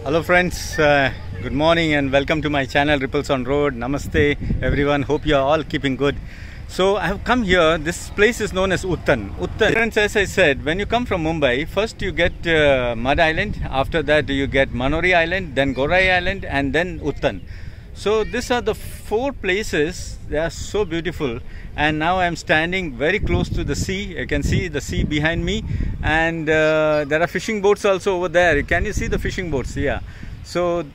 Hello friends, good morning and welcome to my channel Ripples on Road. Namaste everyone, hope you are all keeping good. So I have come here. This place is known as Uttan. Friends, as I said, when you come from Mumbai, first you get Mud Island, after that you get Manori Island, then Gorai Island and then Uttan. So these are the four places. They are so beautiful, and now I am standing very close to the sea. You can see the sea behind me, and there are fishing boats also over there. Can you see the fishing boats? Yeah. So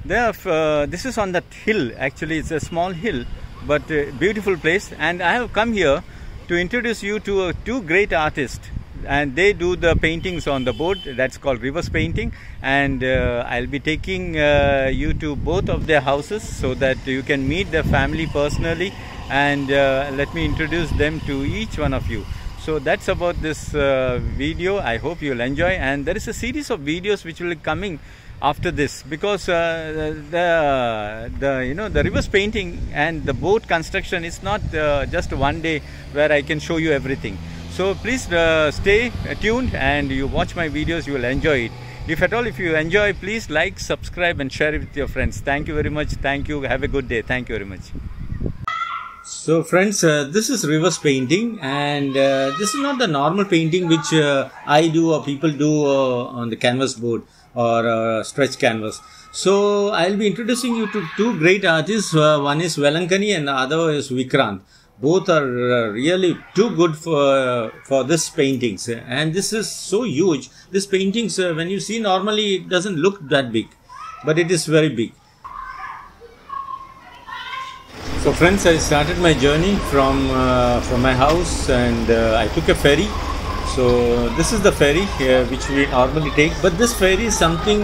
this is on that hill. Actually, it's a small hill, but beautiful place. And I have come here to introduce you to two great artists, and they do the paintings on the boat. That's called reverse painting, and I'll be taking you to both of their houses so that you can meet their family personally, and let me introduce them to each one of you. So that's about this video. I hope you'll enjoy, and there is a series of videos which will be coming after this, because the reverse painting and the boat construction is not just one day where I can show you everything. So please stay tuned and you watch my videos. You will enjoy it. If at all, if you enjoy, please like, subscribe and share it with your friends. Thank you very much. Thank you. Have a good day. Thank you very much. So friends, this is reverse painting, and this is not the normal painting which I do or people do on the canvas board or stretch canvas. So I'll be introducing you to two great artists. One is Velankani and the other is Vikrant. Both are really too good for this paintings, and this is so huge. This paintings, when you see normally, it doesn't look that big, but it is very big. So friends, I started my journey from my house, and I took a ferry. So this is the ferry which we normally take, but this ferry is something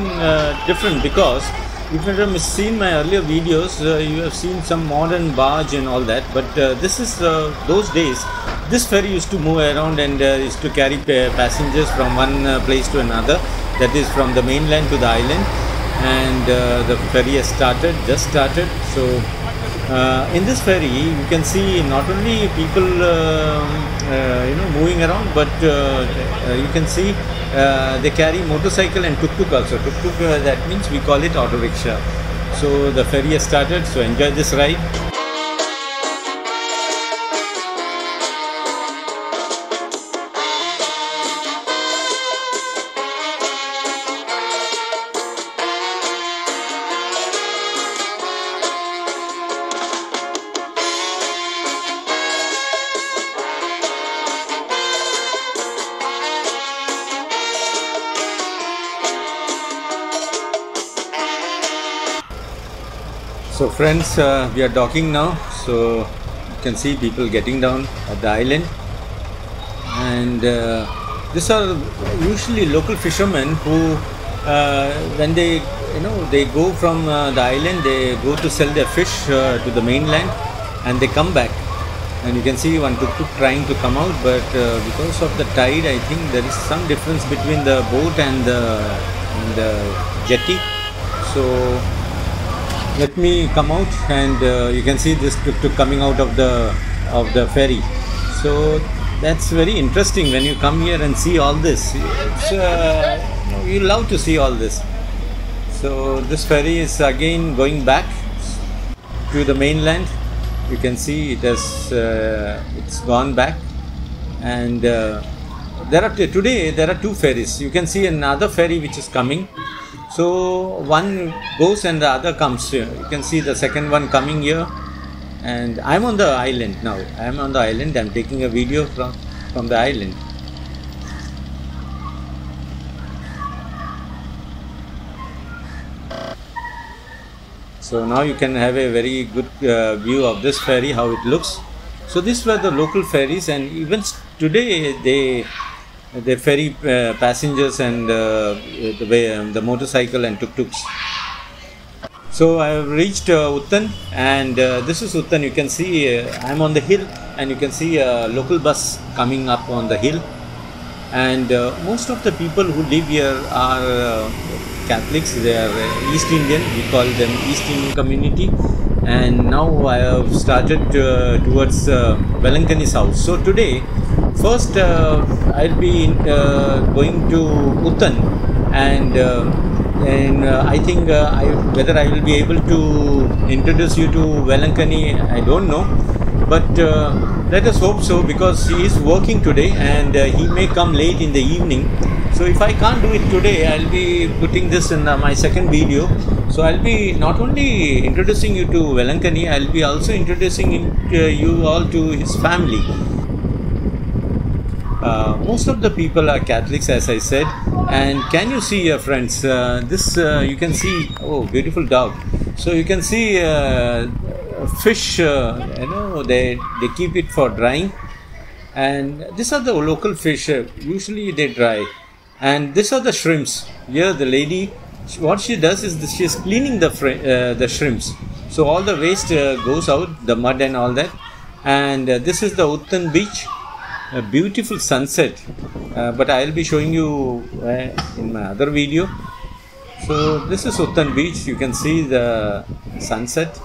different, because if you have seen my earlier videos, you have seen some modern barge and all that, but this is those days. This ferry used to move around and used to carry passengers from one place to another, that is from the mainland to the island, and the ferry has just started. So in this ferry you can see not only people moving around, but you can see they carry motorcycle and tuk-tuk also. Tuk-tuk, that means we call it auto rickshaw. So the ferry has started, so enjoy this ride. So friends, we are docking now, so you can see people getting down at the island, and these are usually local fishermen who when they they go from the island, they go to sell their fish to the mainland, and they come back, and you can see one tuk-tuk trying to come out, but because of the tide, I think there is some difference between the boat and the jetty. So let me come out, and you can see this tuk-tuk coming out of the ferry. So that's very interesting when you come here and see all this. It's, you love to see all this. So this ferry is again going back to the mainland. You can see it has it's gone back, and today there are two ferries. You can see another ferry which is coming. So one goes and the other comes. You can see the second one coming here, and I'm on the island now. I'm on the island. I'm taking a video from the island. So now you can have a very good view of this ferry, how it looks. So these were the local ferries, and even today they ferry passengers and the motorcycle and tuk-tuks. So I have reached Uttan, and this is Uttan. You can see I'm on the hill, and you can see a local bus coming up on the hill, and most of the people who live here are Catholics. They are East Indian. We call them East Indian community, and now I have started towards Velankani's house. So today, first I'll be going to Uttan, and and I think whether I will be able to introduce you to Velankani, I don't know, but let us hope so, because he is working today and he may come late in the evening. So if I can't do it today, I'll be putting this in my second video. So I'll be not only introducing you to Velankani, I'll be also introducing you all to his family. Most of the people are Catholics, as I said. And can you see, friends, this you can see, oh, beautiful dog. So you can see fish, they keep it for drying. And these are the local fish, usually they dry. And these are the shrimps. Here the lady, what she does is she is cleaning the shrimps. So all the waste goes out, the mud and all that. And this is the Uttan beach, a beautiful sunset. But I will be showing you in my other video. So this is Uttan beach. You can see the sunset.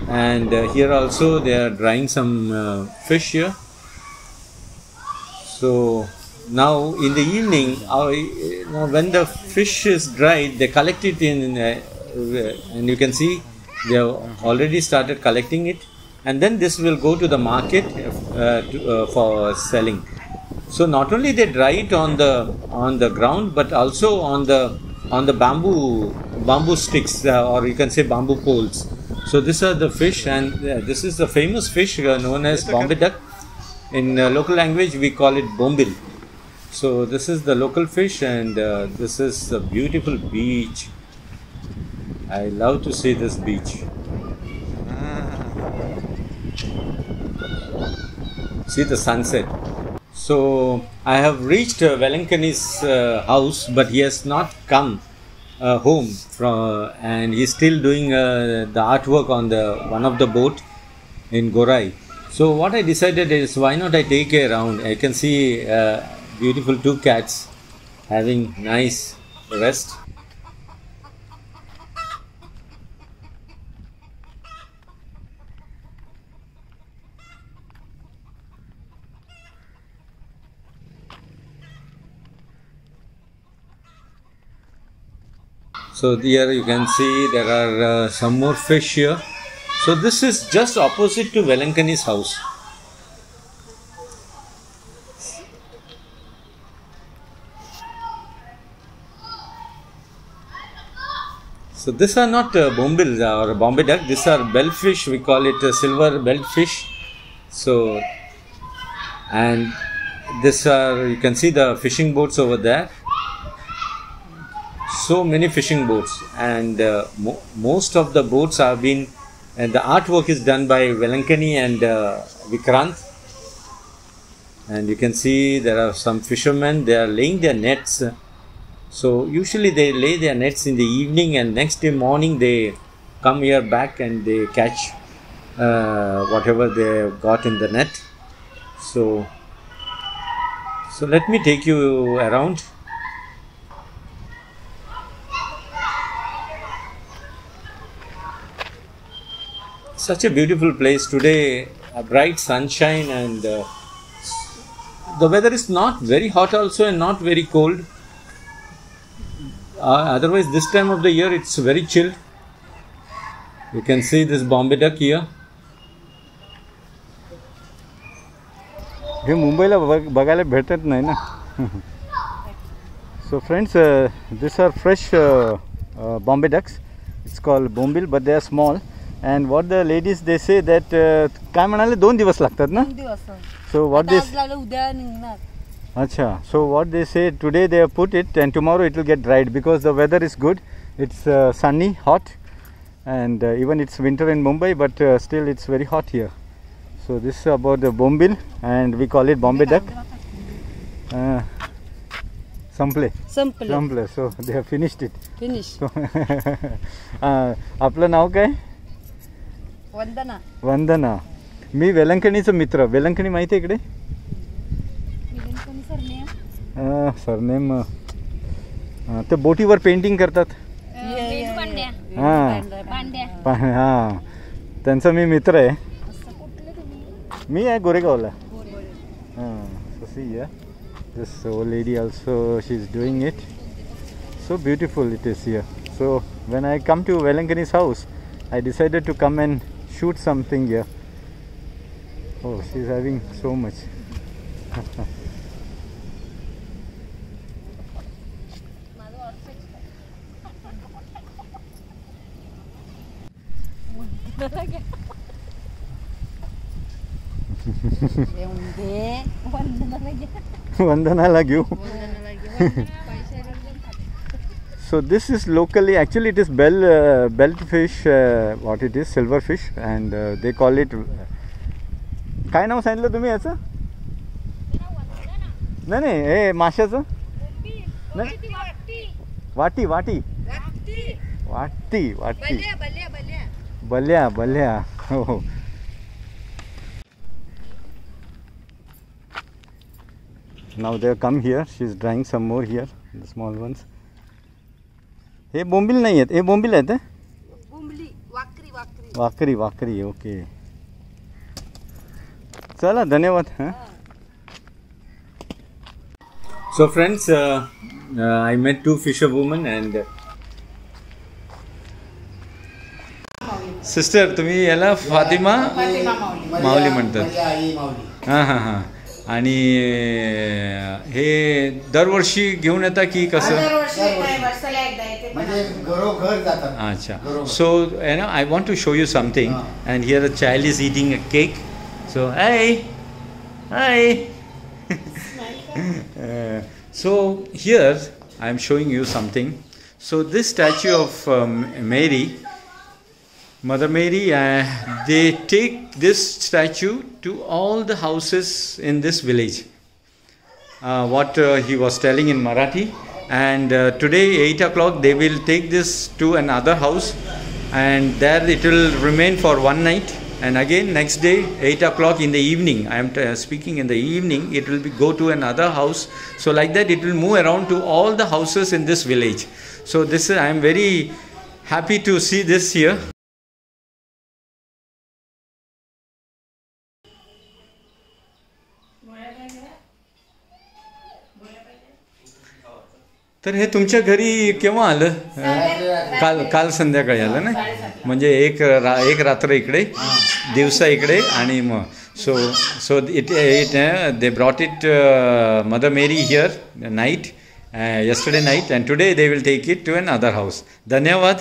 And here also they are drying some fish here. So now in the evening, when the fish is dried, they collect it in, and you can see they have already started collecting it, and then this will go to the market for selling. So not only they dry it on the ground, but also on the bamboo sticks, or you can say bamboo poles. So these are the fish, and this is the famous fish known as Bombay duck. In local language, we call it bombil. So this is the local fish, and this is the beautiful beach. I love to see this beach. See the sunset. So I have reached Velankani's house, but he has not come home and he's still doing the artwork on one of the boat in Gorai. So what I decided is, why not I take a round? I can see beautiful two cats having nice rest. So here you can see there are some more fish here. So this is just opposite to Velankani's house. So these are not bombils or Bombay duck. These are bellfish. We call it silver bellfish. So, and this are, you can see the fishing boats over there. So many fishing boats, and most of the boats have been, and the artwork is done by Velankani and Vikrant. And you can see there are some fishermen, they are laying their nets. So usually they lay their nets in the evening, and next day morning they come here back and they catch whatever they got in the net. So let me take you around. Such a beautiful place today, a bright sunshine, and the weather is not very hot also and not very cold. Otherwise this time of the year it's very chilled. You can see this Bombay duck here. हे मुंबईला बघायला भेटत नाही ना. So friends, these are fresh Bombay ducks. It's called bombil, but they are small. And what the ladies they say that काय म्हणाले 2 दिवस लागतात ना. So what they Acha. So what they say, today they have put it and tomorrow it will get dried, because the weather is good. It's sunny, hot, and even it's winter in Mumbai, but still it's very hot here. So this is about the bombil, and we call it Bombay duck. Sample. So they have finished it. So आपलं नाव काय? वंदना. मी वेलंकणीचा मित्र. वेलंकणी माहिती आहे इकडे? Surname ते बोटीवर painting करतात. हां, त्यांचा मी मित्र आहे. मी आहे गोरेगावला. So see here, this old lady also, she is doing it. So So beautiful it is here. So when I come to Velankani's house, I decided to come and shoot something here. Oh, she's having so much. Vandana lagyu. So this is locally, actually it is belt fish, what it is, silver fish, and they call it. काय नाव सांगितलं तुम्ही याचं? नाही नाही हे माशाचं वाटी वाटी वाटी वाटी बल्या बल्या हो. Now they come here. She's drying some more here, the small ones. हे बोंबील नाही आहेत, हे बोंबील आहेत. वाकरी वाकरी ओके. चला धन्यवाद. So friends, I met two fisherwomen and sister, तुम्ही याला फातिमा माऊली म्हणतात. हां हां हां. आणि हे दरवर्षी घेऊन येता की कसं? अच्छा. So you know, I want to show you something, and here a child is eating a cake. So hey, hi. So here I am showing you something. So this statue of Mary, Mother Mary, they take this statue to all the houses in this village. What he was telling in Marathi. And today 8 o'clock they will take this to another house, and there it will remain for one night. And again next day 8 o'clock in the evening, I am speaking in the evening, it will go to another house. So like that it will move around to all the houses in this village. So this I am very happy to see this here. तर हे तुमच्या घरी केव्हा आलं? काल संध्याकाळी आलं ना. म्हणजे एक रात्र इकडे, दिवसा इकडे, आणि मग so it they brought it mother Mary here night, yesterday night, and today they will take it to another house. धन्यवाद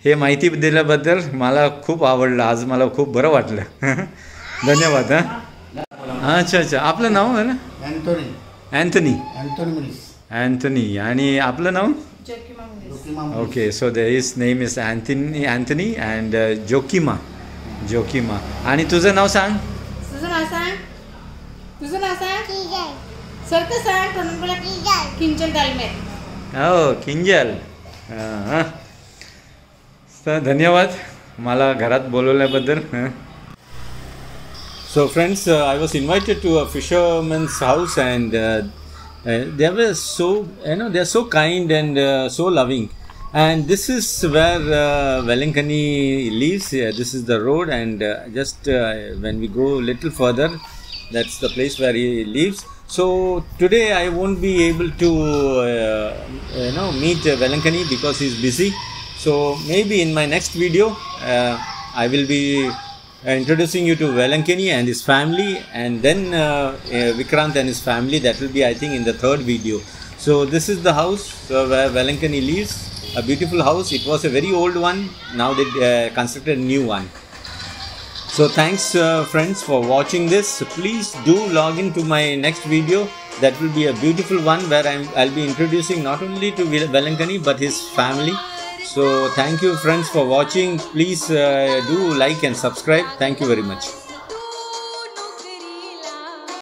हे माहिती दिल्याबद्दल. मला खूप आवडलं, आज मला खूप बरं वाटलं. धन्यवाद. हां अच्छा अच्छा. आपलं नाव आहे ना? अँथनी. Anthony. आणि आपलं नाव? Okay, so his name is Anthony and Jokima. आणि तुझं नाव सांग. तुझं नाव सांग. सारखं सांग. तोंडून बोला. किंजल दालमेर. हो किंजल. तर धन्यवाद मला घरात बोलवल्याबद्दल. So friends, I was invited to a fisherman's house, and they were so, they are so kind and so loving. And this is where Velankani lives. This is the road, and just when we go a little further, that's the place where he lives. So today I won't be able to meet Velankani because he's busy. So maybe in my next video I will be introducing you to Velankani and his family, and then Vikrant and his family. That will be, I think, in the third video. So this is the house where Velankani lives. A beautiful house. It was a very old one. Now they constructed a new one. So thanks friends for watching this. Please do log in to my next video. That will be a beautiful one where I'll be introducing not only to Velankani but his family. So thank you friends for watching. Please do like and subscribe. Thank you very much.